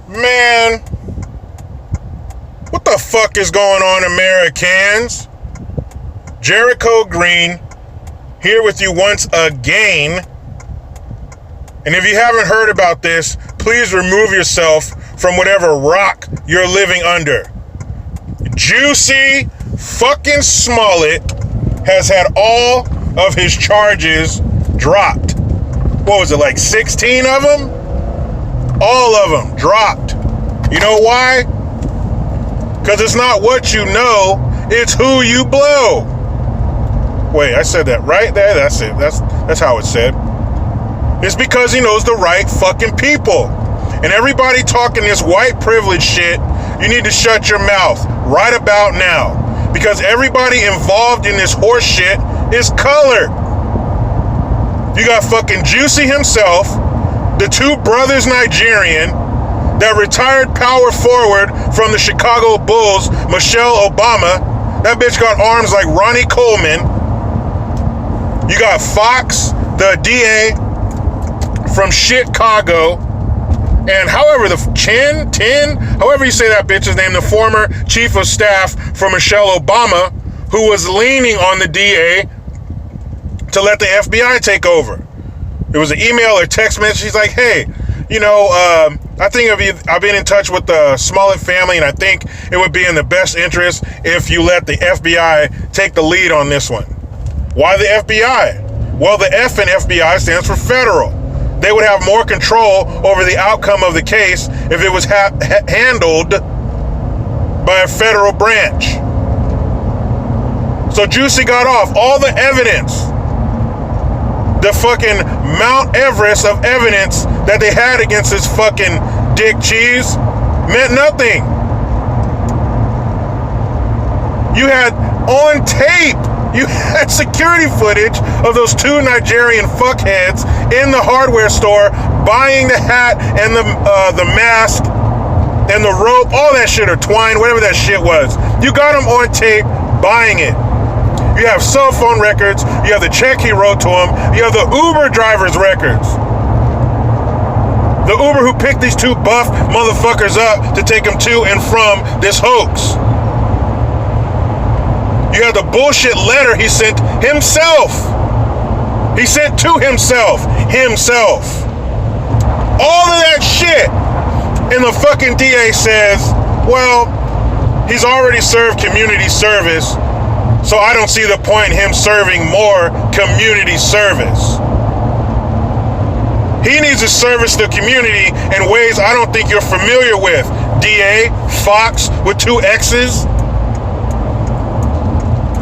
Man, what the fuck is going on, Americans? Jericho Green here with you once again. And if you haven't heard about this, please remove yourself from whatever rock you're living under. Jussie fucking Smollett has had all of his charges dropped. What was it, like 16 of them? All of them dropped. You know why? Because it's not what you know, it's who you blow. Wait, I said that right there? That's it. That's how it's said. It's because he knows the right fucking people. And everybody talking this white privilege shit, you need to shut your mouth right about now. Because everybody involved in this horse shit is colored. You got fucking Jussie himself, the two brothers Nigerian, that retired power forward from the Chicago Bulls, Michelle Obama. That bitch got arms like Ronnie Coleman. You got Fox, the DA from Chicago. And however however you say that bitch's name, the former chief of staff for Michelle Obama, who was leaning on the DA to let the FBI take over. It was an email or text message. She's like, hey, I think I've been in touch with the Smollett family, and I think it would be in the best interest if you let the FBI take the lead on this one. Why the FBI? Well, the F in FBI stands for federal. They would have more control over the outcome of the case if it was handled by a federal branch. So Jussie got off. All the evidence, the fucking Mount Everest of evidence that they had against this fucking dick cheese meant nothing. You had on tape, you had security footage of those two Nigerian fuckheads in the hardware store buying the hat and the mask and the rope, all that shit, or twine, whatever that shit was. You got them on tape buying it. You have cell phone records. You have the check he wrote to him. You have the Uber driver's records. The Uber who picked these two buff motherfuckers up to take them to and from this hoax. You have the bullshit letter he sent himself. He sent to himself. All of that shit. And the fucking DA says, well, he's already served community service, so I don't see the point in him serving more community service. He needs to service the community in ways I don't think you're familiar with. DA, Fox with two X's.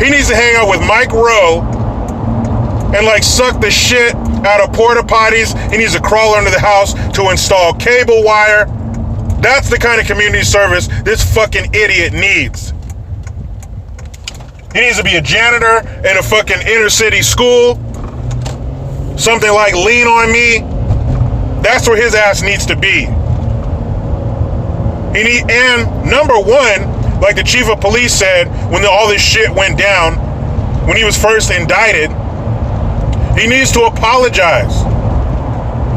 He needs to hang out with Mike Rowe and suck the shit out of porta potties. He needs to crawl under the house to install cable wire. That's the kind of community service this fucking idiot needs. He needs to be a janitor in a fucking inner city school. Something like Lean On Me. That's where his ass needs to be. And number one, like the chief of police said when all this shit went down, when he was first indicted, he needs to apologize.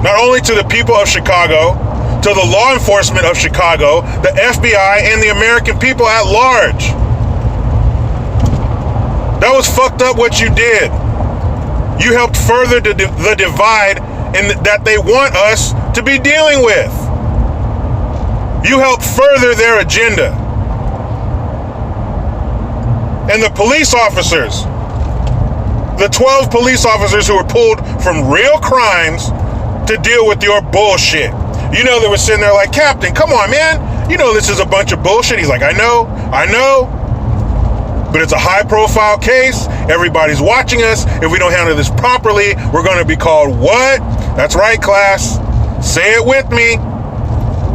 Not only to the people of Chicago, to the law enforcement of Chicago, the FBI, and the American people at large. That was fucked up what you did. You helped further the divide that they want us to be dealing with. You helped further their agenda. And the police officers, the 12 police officers who were pulled from real crimes to deal with your bullshit. They were sitting there like, Captain, come on, man. This is a bunch of bullshit. He's like, I know. But it's a high-profile case. Everybody's watching us. If we don't handle this properly, we're going to be called what? That's right, class. Say it with me.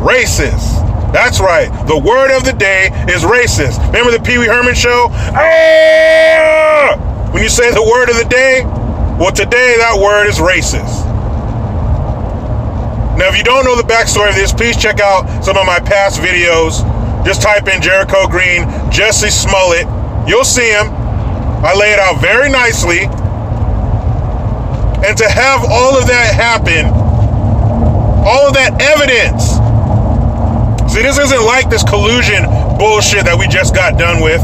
Racist. That's right. The word of the day is racist. Remember the Pee Wee Herman show? Ah! When you say the word of the day, well, today that word is racist. Now, if you don't know the backstory of this, please check out some of my past videos. Just type in Jericho Green, Jussie Smollett. You'll see him. I lay it out very nicely. And to have all of that happen, all of that evidence, See, this isn't like this collusion bullshit that we just got done with.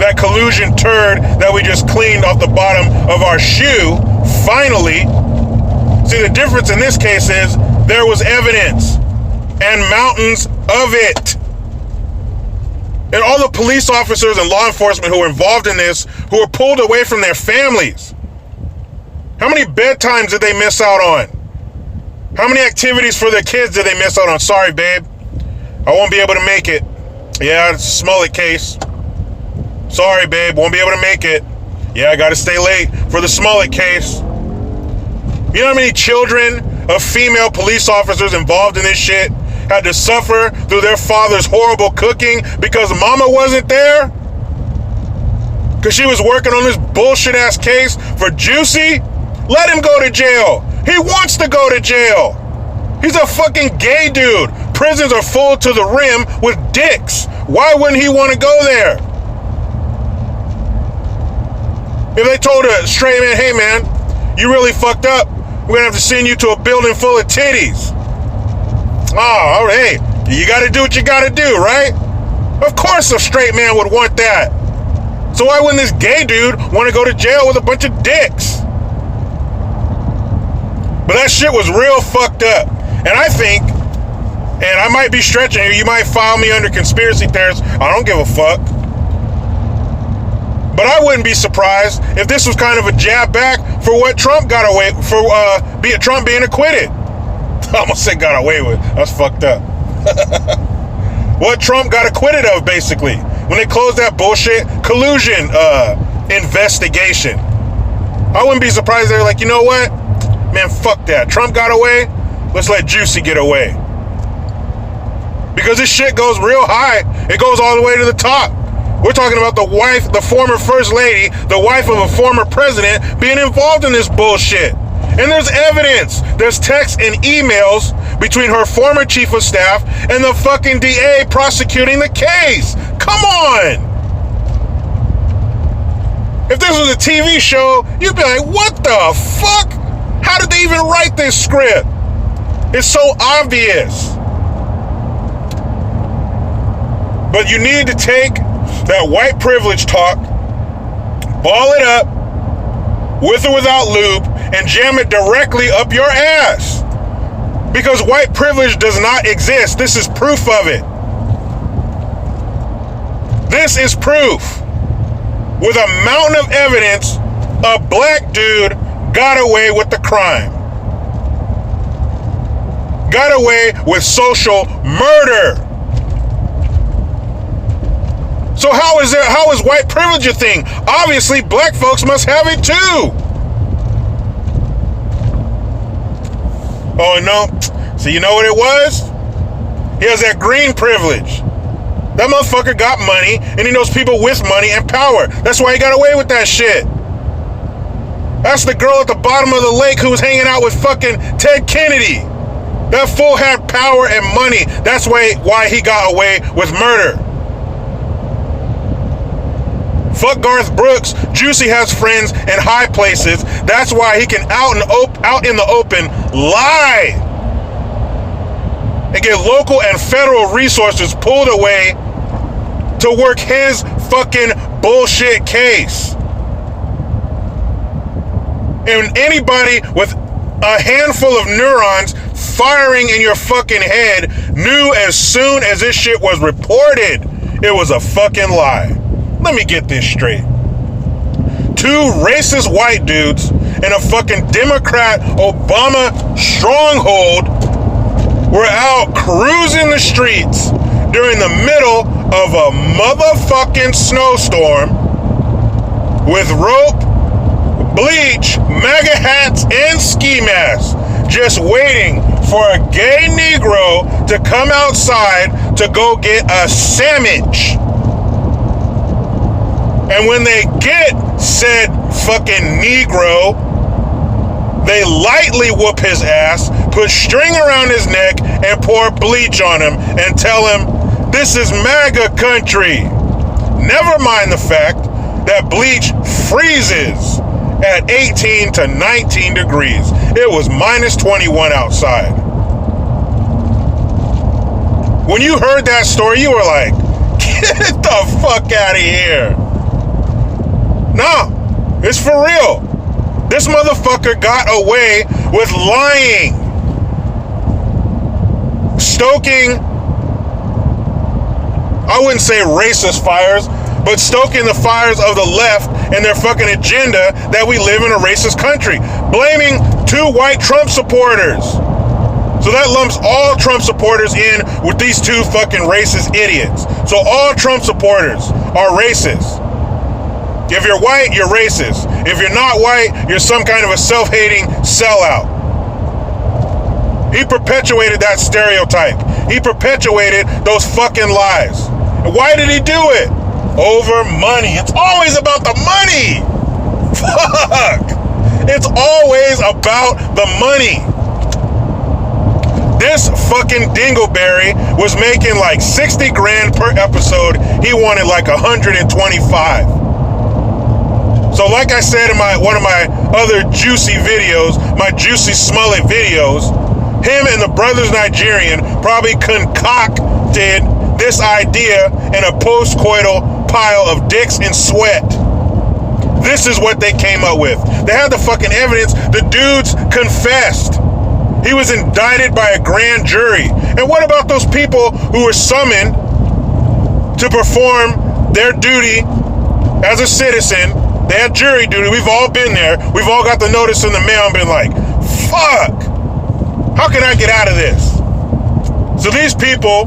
That collusion turd that we just cleaned off the bottom of our shoe, finally. See, the difference in this case is there was evidence and mountains of it. And all the police officers and law enforcement who were involved in this, who were pulled away from their families. How many bedtimes did they miss out on? How many activities for their kids did they miss out on? Sorry, babe. I won't be able to make it. Yeah, it's a Smollett case. Sorry, babe. Won't be able to make it. Yeah, I got to stay late for the Smollett case. You know how many children of female police officers involved in this shit had to suffer through their father's horrible cooking because mama wasn't there? Because she was working on this bullshit-ass case for Jussie? Let him go to jail. He wants to go to jail. He's a fucking gay dude. Prisons are full to the rim with dicks. Why wouldn't he want to go there? If they told a straight man, hey man, you really fucked up, we're gonna have to send you to a building full of titties. Oh, hey, you gotta do what you gotta do, right? Of course a straight man would want that. So why wouldn't this gay dude want to go to jail with a bunch of dicks? But that shit was real fucked up. And I think, and I might be stretching here, you might file me under conspiracy theorists. I don't give a fuck. But I wouldn't be surprised if this was kind of a jab back for what Trump got away for Trump being acquitted. I almost said got away with. That's fucked up. What Trump got acquitted of, basically, when they closed that bullshit collusion investigation. I wouldn't be surprised they're like, you know what? Man, fuck that. Trump got away. Let's let Jussie get away. Because this shit goes real high. It goes all the way to the top. We're talking about the wife, the former first lady, the wife of a former president being involved in this bullshit. And there's evidence. There's texts and emails between her former chief of staff and the fucking DA prosecuting the case. Come on. If this was a TV show, you'd be like, what the fuck? How did they even write this script? It's so obvious. But you need to take that white privilege talk, ball it up, with or without lube, and jam it directly up your ass. Because white privilege does not exist. This is proof of it. This is proof. With a mountain of evidence, a black dude got away with the crime. Got away with social murder. So how is white privilege a thing? Obviously, black folks must have it too. Oh no. So you know what it was? He has that green privilege. That motherfucker got money, and he knows people with money and power. That's why he got away with that shit. That's the girl at the bottom of the lake who was hanging out with fucking Ted Kennedy. That fool had power and money. That's why he got away with murder. Fuck Garth Brooks. Jussie has friends in high places. That's why he can out in the open lie and get local and federal resources pulled away to work his fucking bullshit case. And anybody with a handful of neurons firing in your fucking head knew as soon as this shit was reported, it was a fucking lie. Let me get this straight. Two racist white dudes in a fucking Democrat Obama stronghold were out cruising the streets during the middle of a motherfucking snowstorm with rope, bleach, MAGA hats, and ski masks, just waiting for a gay Negro to come outside to go get a sandwich. And when they get said fucking Negro, they lightly whoop his ass, put string around his neck, and pour bleach on him and tell him, this is MAGA country. Never mind the fact that bleach freezes at 18 to 19 degrees. It was minus 21 outside. When you heard that story, you were like, get the fuck out of here. No, it's for real. This motherfucker got away with lying. Stoking, I wouldn't say racist fires, but stoking the fires of the left and their fucking agenda that we live in a racist country. Blaming 2 white Trump supporters. So that lumps all Trump supporters in with these 2 fucking racist idiots. So all Trump supporters are racist. If you're white, you're racist. If you're not white, you're some kind of a self-hating sellout. He perpetuated that stereotype. He perpetuated those fucking lies. And why did he do it? Over money. It's always about the money. Fuck. It's always about the money. This fucking dingleberry was making like 60 grand per episode. He wanted like 125. So like I said in one of my other juicy videos, my Jussie Smollett videos, him and the Brothers Nigerian probably concocted this idea in a post-coital pile of dicks and sweat. This is what they came up with. They had the fucking evidence. The dudes confessed. He was indicted by a grand jury. And what about those people who were summoned to perform their duty as a citizen? They had jury duty. We've all been there. We've all got the notice in the mail and been like, fuck, how can I get out of this? So these people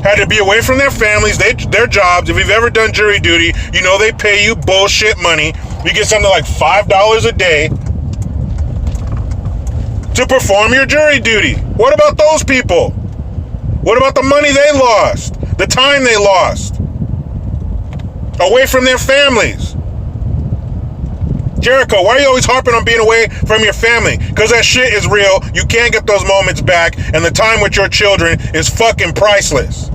had to be away from their families, their jobs. If you've ever done jury duty, you know they pay you bullshit money. You get something like $5 a day to perform your jury duty. What about those people? What about the money they lost? The time they lost? Away from their families. Jericho, why are you always harping on being away from your family? Because that shit is real. You can't get those moments back, and the time with your children is fucking priceless.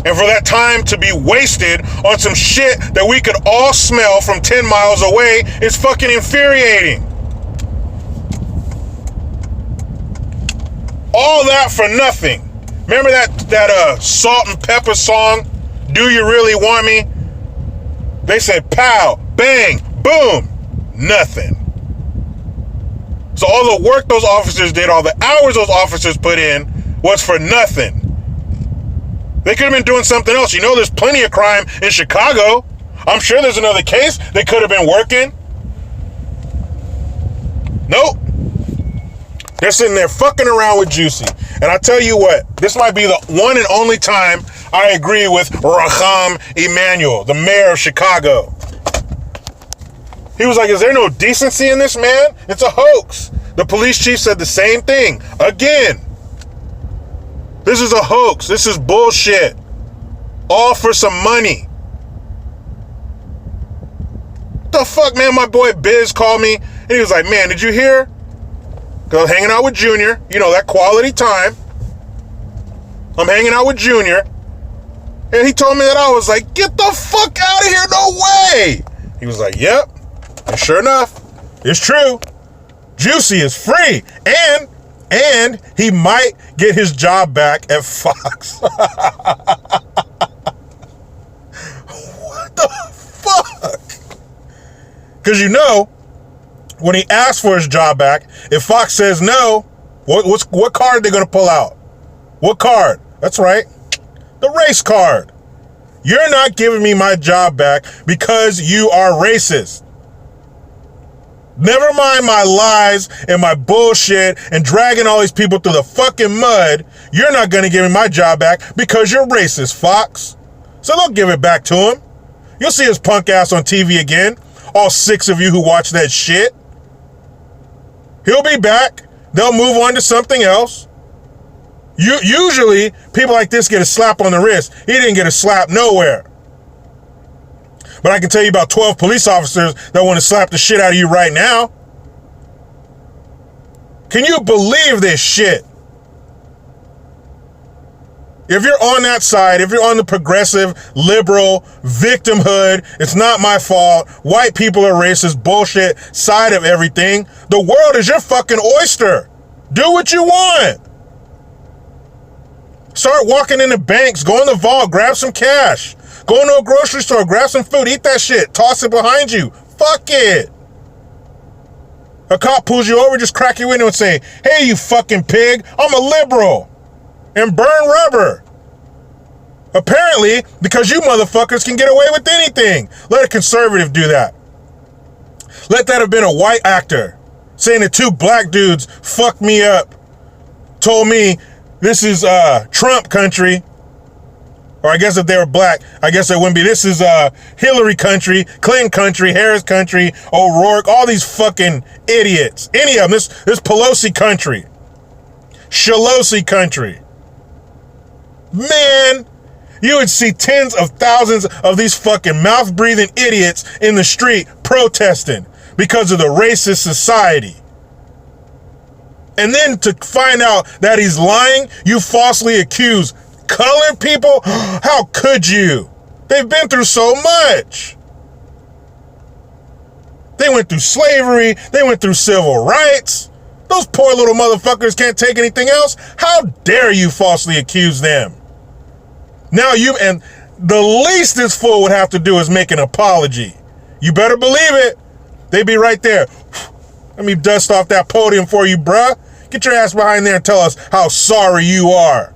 And for that time to be wasted on some shit that we could all smell from 10 miles away is fucking infuriating. All that for nothing. Remember that Salt and Pepper song, Do You Really Want Me? They said pow, bang, boom, nothing. So all the work those officers did, all the hours those officers put in was for nothing. They could have been doing something else. You know, there's plenty of crime in Chicago. I'm sure there's another case they could have been working. Nope. They're sitting there fucking around with Jussie. And I tell you what, this might be the one and only time I agree with Rahm Emanuel, the mayor of Chicago. He was like, is there no decency in this, man? It's a hoax. The police chief said the same thing. Again. This is a hoax. This is bullshit. All for some money. The fuck, man? My boy Biz called me and he was like, man, did you hear? Because I was hanging out with Junior. You know, that quality time. I'm hanging out with Junior. And he told me that. I was like, get the fuck out of here. No way. He was like, yep. And sure enough, it's true. Jussie is free. And he might get his job back at Fox. What the fuck? Because you know, when he asks for his job back, if Fox says no, what card are they going to pull out? What card? That's right. The race card. You're not giving me my job back because you are racist. Never mind my lies and my bullshit and dragging all these people through the fucking mud. You're not going to give me my job back because you're racist, Fox. So don't give it back to him. You'll see his punk ass on TV again. All 6 of you who watch that shit. He'll be back. They'll move on to something else. Usually, people like this get a slap on the wrist. He didn't get a slap nowhere. But I can tell you about 12 police officers that want to slap the shit out of you right now. Can you believe this shit? If you're on that side, if you're on the progressive, liberal, victimhood, it's not my fault, white people are racist, bullshit side of everything, the world is your fucking oyster. Do what you want. Start walking into banks, go in the vault, grab some cash. Go into a grocery store, grab some food, eat that shit, toss it behind you. Fuck it. A cop pulls you over, just crack your window and say, hey, you fucking pig, I'm a liberal. And burn rubber. Apparently, because you motherfuckers can get away with anything. Let a conservative do that. Let that have been a white actor saying that two black dudes fucked me up, told me this is Trump country. Or I guess if they were black, I guess it wouldn't be. This is Hillary country, Clinton country, Harris country, O'Rourke, all these fucking idiots. Any of them. This Pelosi country. Shalosi country. Man, you would see tens of thousands of these fucking mouth-breathing idiots in the street protesting because of the racist society. And then to find out that he's lying, you falsely accuse colored people? How could you? They've been through so much. They went through slavery. They went through civil rights. Those poor little motherfuckers can't take anything else. How dare you falsely accuse them? Now and the least this fool would have to do is make an apology. You better believe it. They'd be right there. Let me dust off that podium for you, bruh. Get your ass behind there and tell us how sorry you are.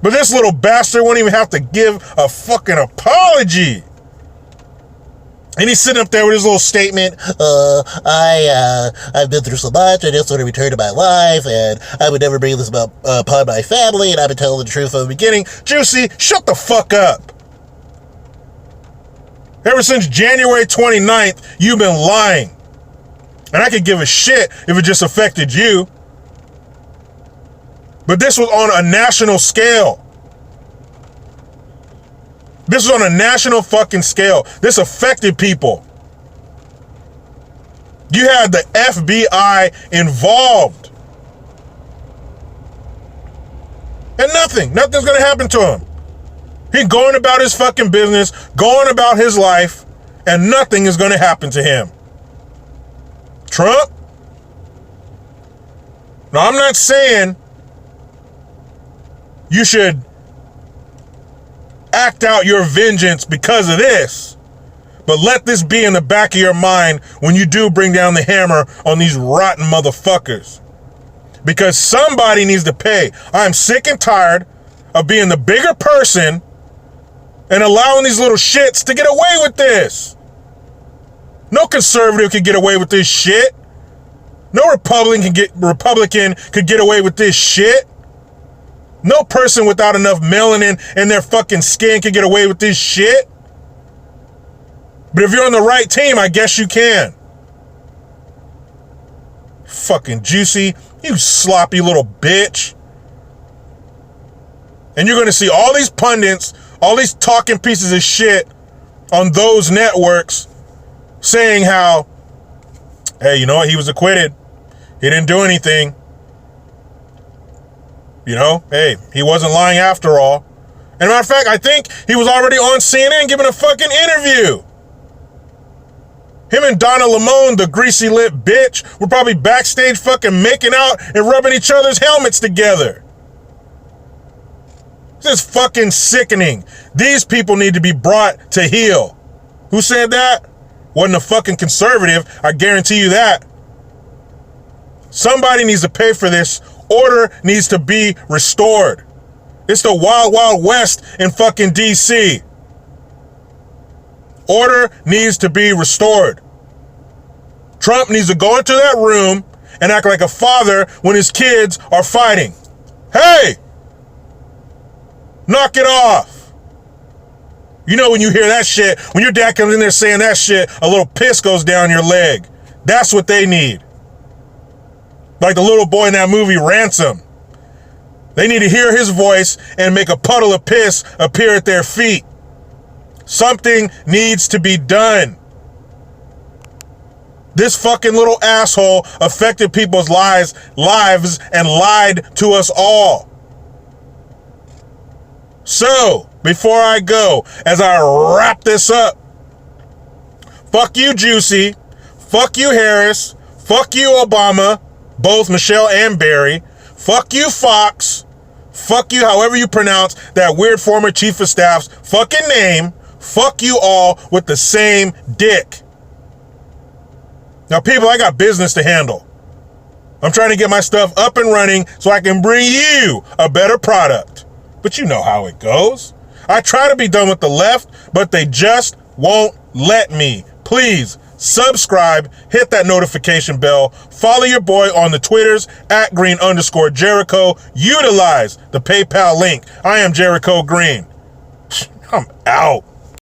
But this little bastard won't even have to give a fucking apology. And he's sitting up there with his little statement. I've been through so much. I just want to return to my life, and I would never bring this upon my family, and I've been telling the truth from the beginning. Jussie, shut the fuck up. Ever since January 29th, you've been lying. And I could give a shit if it just affected you. But this was on a national scale. This was on a national fucking scale. This affected people. You had the FBI involved. And nothing's gonna happen to him. He's going about his fucking business, going about his life, and nothing is gonna happen to him. Trump? Now, I'm not saying you should act out your vengeance because of this, but let this be in the back of your mind when you do bring down the hammer on these rotten motherfuckers. Because somebody needs to pay. I'm sick and tired of being the bigger person and allowing these little shits to get away with this. No conservative can get away with this shit. No Republican could get away with this shit. No person without enough melanin in their fucking skin can get away with this shit. But if you're on the right team, I guess you can. Fucking Jussie, you sloppy little bitch. And you're going to see all these pundits, all these talking pieces of shit on those networks saying how, hey, you know what? He was acquitted. He didn't do anything. You know, hey, he wasn't lying after all. And matter of fact, I think he was already on CNN giving a fucking interview. Him and Donna Limon, the greasy lip bitch, were probably backstage fucking making out and rubbing each other's helmets together. This is fucking sickening. These people need to be brought to heel. Who said that? Wasn't a fucking conservative, I guarantee you that. Somebody needs to pay for this. Order needs to be restored. It's the Wild Wild West in fucking DC. Order needs to be restored. Trump needs to go into that room and act like a father when his kids are fighting. Hey! Knock it off. You know when you hear that shit, when your dad comes in there saying that shit, a little piss goes down your leg. That's what they need. Like the little boy in that movie, Ransom. They need to hear his voice and make a puddle of piss appear at their feet. Something needs to be done. This fucking little asshole affected people's lives and lied to us all. So, before I go, as I wrap this up, fuck you, Jussie. Fuck you, Harris. Fuck you, Obama. Both Michelle and Barry. Fuck you, Fox. Fuck you, however you pronounce that weird former chief of staff's fucking name. Fuck you all with the same dick. Now, people, I got business to handle. I'm trying to get my stuff up and running so I can bring you a better product. But you know how it goes. I try to be done with the left, but they just won't let me. Please subscribe, hit that notification bell, follow your boy on the Twitters at Green_Jericho. Utilize the PayPal link. I am Jericho Green. I'm out.